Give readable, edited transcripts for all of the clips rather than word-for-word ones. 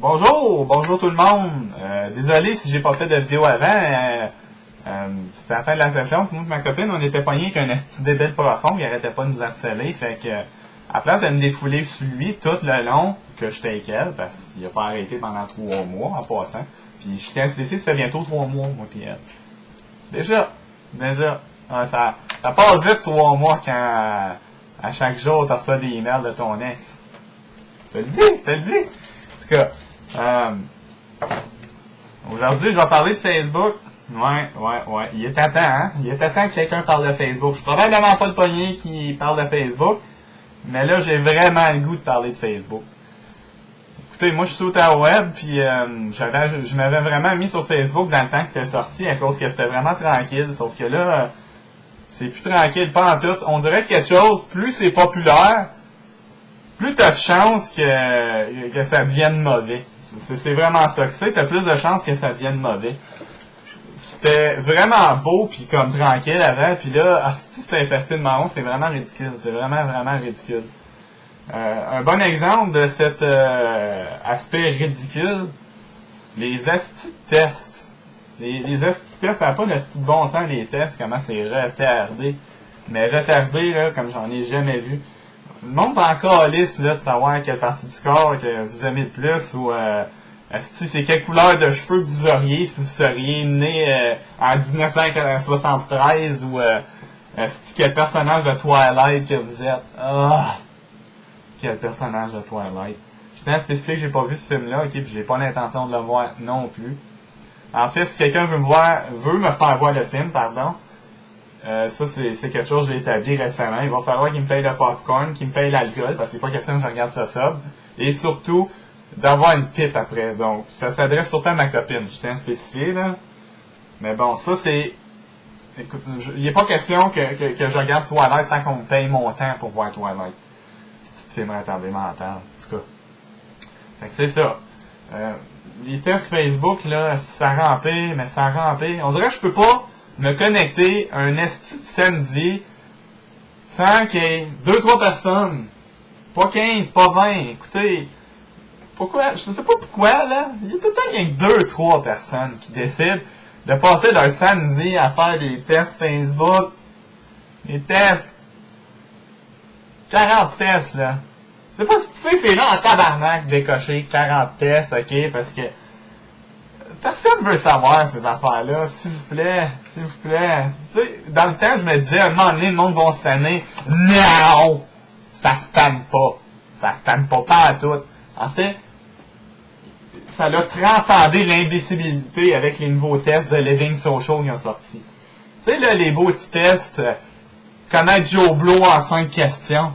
Bonjour tout le monde. Désolé si j'ai pas fait de vidéo avant. C'était la fin de la session. Moi et ma copine, on était pognés avec un esti débile profond qui arrêtait pas de nous harceler. Fait que, à place de me défouler sur lui tout le long, que je take elle, parce qu'il a pas arrêté pendant 3 mois en passant. Puis je tiens à spécifier, ça fait bientôt 3 mois, moi pis elle. Déjà. Ouais, ça passe vite 3 mois quand à chaque jour tu reçois des emails de ton ex. Je te le dis. En tout cas, aujourd'hui, je vais parler de Facebook. Ouais. Il est à temps, hein? Il est à temps que quelqu'un parle de Facebook. Je suis probablement pas le pogné qui parle de Facebook, mais là, j'ai vraiment le goût de parler de Facebook. Écoutez, moi, je suis sur le web, puis je m'avais vraiment mis sur Facebook dans le temps que c'était sorti, à cause que c'était vraiment tranquille. Sauf que là, c'est plus tranquille, pas en tout. On dirait que quelque chose, plus c'est populaire, plus t'as de chances que ça devienne mauvais. C'est vraiment ça que c'est. T'as plus de chances que ça devienne mauvais. C'était vraiment beau puis comme tranquille avant, puis là, si c'était infesté de marron, c'est vraiment ridicule. C'est vraiment ridicule. Un bon exemple de cet aspect ridicule, les astis de tests. Les astis de tests, ça n'a pas d'asti de bon sens les tests, comment c'est retardé. Mais retardé, là, comme j'en ai jamais vu. Le monde s'en calisse là de savoir quelle partie du corps que vous aimez le plus ou c'est quelle couleur de cheveux que vous auriez si vous seriez né en 1973 ou quel personnage de Twilight que vous êtes. Quel personnage de Twilight. Je tiens à spécifier que j'ai pas vu ce film-là, ok, puis j'ai pas l'intention de le voir non plus. En fait, si quelqu'un veut me faire voir le film, pardon. Ça, c'est quelque chose que j'ai établi récemment. Il va falloir qu'il me paye le popcorn, qu'il me paye l'alcool, parce que c'est pas question que je regarde ça sobre. Et surtout, d'avoir une pipe après. Donc, ça s'adresse surtout à ma copine. Je tiens à spécifier, là. Mais bon, ça, c'est... Écoute, il n'est pas question que je regarde Twilight sans qu'on me paye mon temps pour voir Twilight. Petite film retardée mentale, en tout cas. Fait que c'est ça. Les tests Facebook, là, ça rampait. On dirait que je peux pas me connecter à un esti de samedi sans qu'il y ait 2-3 personnes. Pas 15, pas 20. Écoutez, pourquoi? Je sais pas pourquoi, là. Il y a tout le temps il y a 2-3 personnes qui décident de passer leur samedi à faire des tests Facebook. Des tests. 40 tests, là. Je sais pas si tu sais, c'est là en tabarnak décocher 40 tests, ok? Parce que personne veut savoir ces affaires-là, s'il vous plaît. Tu sais, dans le temps, je me disais, à un moment donné, le monde va se tanner. Non! Ça se tanne pas. Ça se tanne pas à tout. En fait, ça a transcendé l'imbécilité avec les nouveaux tests de Living Social qui ont sorti. Tu sais, là, les beaux petits tests, connaître Joe Blow en 5 questions.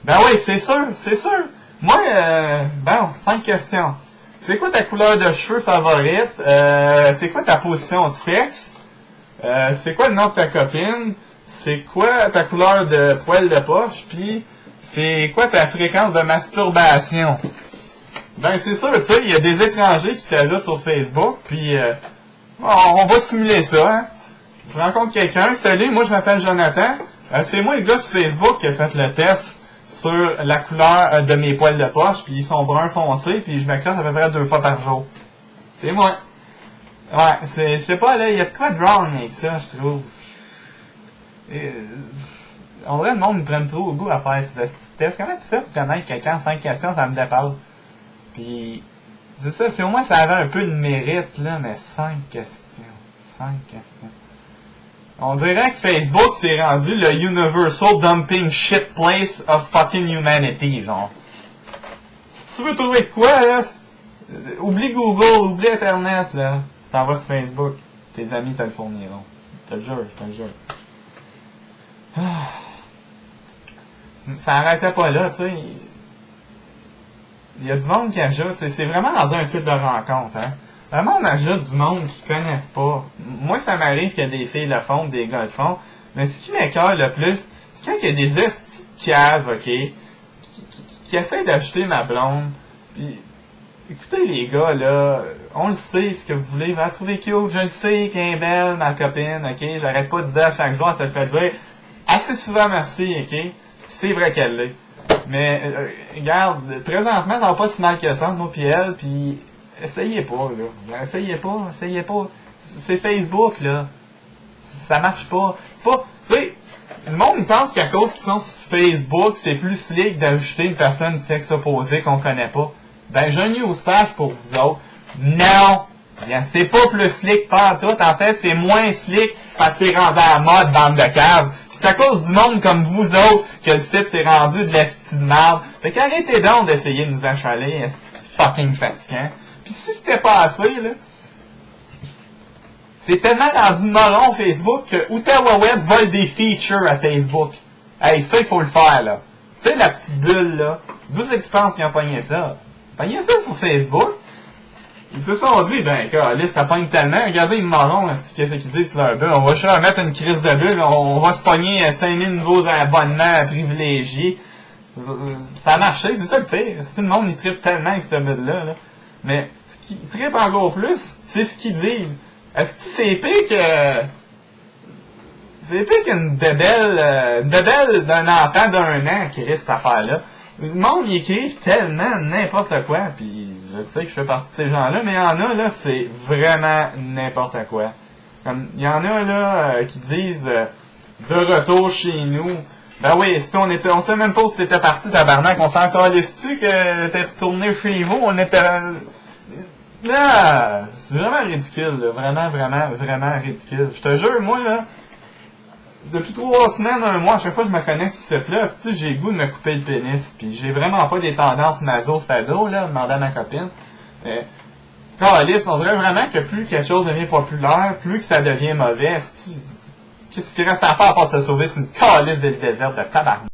Ben oui, c'est sûr. Moi, 5 questions. C'est quoi ta couleur de cheveux favorite? C'est quoi ta position de sexe? C'est quoi le nom de ta copine? C'est quoi ta couleur de poil de poche? Puis, c'est quoi ta fréquence de masturbation? Ben, c'est sûr, tu sais, il y a des étrangers qui t'ajoutent sur Facebook, puis on va simuler ça, hein. Je rencontre quelqu'un. Salut, moi je m'appelle Jonathan. C'est moi le gars sur Facebook qui a fait le test sur la couleur de mes poils de poche, puis ils sont bruns foncés, puis je me crotte à peu près 2 fois par jour. C'est moi. Ouais, je sais pas, là, il y a de quoi de wrong avec ça, je trouve. On dirait que le monde me prenne trop au goût à faire ces tests. Comment tu fais pour connaître quelqu'un en 5 questions, ça me dépasse. Puis, c'est ça, si au moins ça avait un peu de mérite, là, mais 5 questions. On dirait que Facebook s'est rendu le Universal Dumping Shit Place of fucking humanity, genre. Si tu veux trouver de quoi, là, oublie Google, oublie Internet, là. Tu t'en vas sur Facebook. Tes amis te le fourniront. Je te le jure. Ça arrêtait pas là, tu sais. Il y a du monde qui ajoute. C'est vraiment dans un site de rencontre, hein. Vraiment, on ajoute du monde qu'ils connaissent pas. Moi, ça m'arrive qu'il y a des filles le font, des gars le font. Mais ce qui m'écoeure le plus, c'est quand il y a des estis de caves, ok, qui essayent d'ajouter ma blonde. Puis, écoutez les gars, là, on le sait ce que vous voulez, vous la trouvez cute, je le sais qu'elle est belle, ma copine, ok, j'arrête pas de dire à chaque jour, elle se fait dire assez souvent merci, ok, c'est vrai qu'elle l'est. Mais, regarde, présentement, ça va pas si mal que ça, moi pis elle, pis essayez pas, là. Essayez pas. C'est Facebook, là. Ça marche pas. C'est pas, tu sais, le monde pense qu'à cause qu'ils sont sur Facebook, c'est plus slick d'ajouter une personne du sexe opposé qu'on connaît pas. Ben, j'ai un newsflash pour vous autres. Non! Bien, c'est pas plus slick pas tout. En fait, c'est moins slick parce que c'est rendu à la mode, bande de caves. C'est à cause du monde comme vous autres que le site s'est rendu de l'esti de merde. Fait qu'arrêtez donc d'essayer de nous achaler, esti fucking fatigant. Pis si c'était pas assez, là, c'est tellement rendu moron Facebook que Outaouais vole des features à Facebook. Hey, ça, il faut le faire, là. Tu sais, la petite bulle, là. D'où c'est que tu penses qu'ils ont pogné ça? Pogné ça sur Facebook. Ils se sont dit, ben, là, ça pogne tellement. Regardez, ils marrons, qu'est-ce qu'ils disent sur leur bulle. On va juste mettre une crise de bulle. On va se pogner 5000 nouveaux abonnements privilégiés. Ça a marché, c'est ça le pire. Tout le monde, il trippe tellement avec cette bulle-là, là. Mais, ce qui trippe encore plus, c'est ce qu'ils disent. Est-ce que c'est pire que... C'est pire qu'une bébelle d'un enfant d'1 an qui risque cette affaire-là. Le monde y écrive tellement n'importe quoi, puis je sais que je fais partie de ces gens-là, mais il y en a, là, c'est vraiment n'importe quoi. Comme, il y en a, là, qui disent de retour chez nous. Ben oui, si on sait même pas où t'étais parti, tabarnak, on s'en calisse-tu que t'es retourné chez vous, on était... Ah, c'est vraiment ridicule, là. Vraiment ridicule. Je te jure, moi, là, depuis 3 semaines, 1 mois, à chaque fois que je me connecte sur ce site-là, j'ai le goût de me couper le pénis. Puis j'ai vraiment pas des tendances maso-sado, là, demander à ma copine. Calice, on dirait vraiment que plus quelque chose devient populaire, plus que ça devient mauvais. Qu'est-ce qu'il reste à faire pour se sauver sur une calice de désert de tabarnak?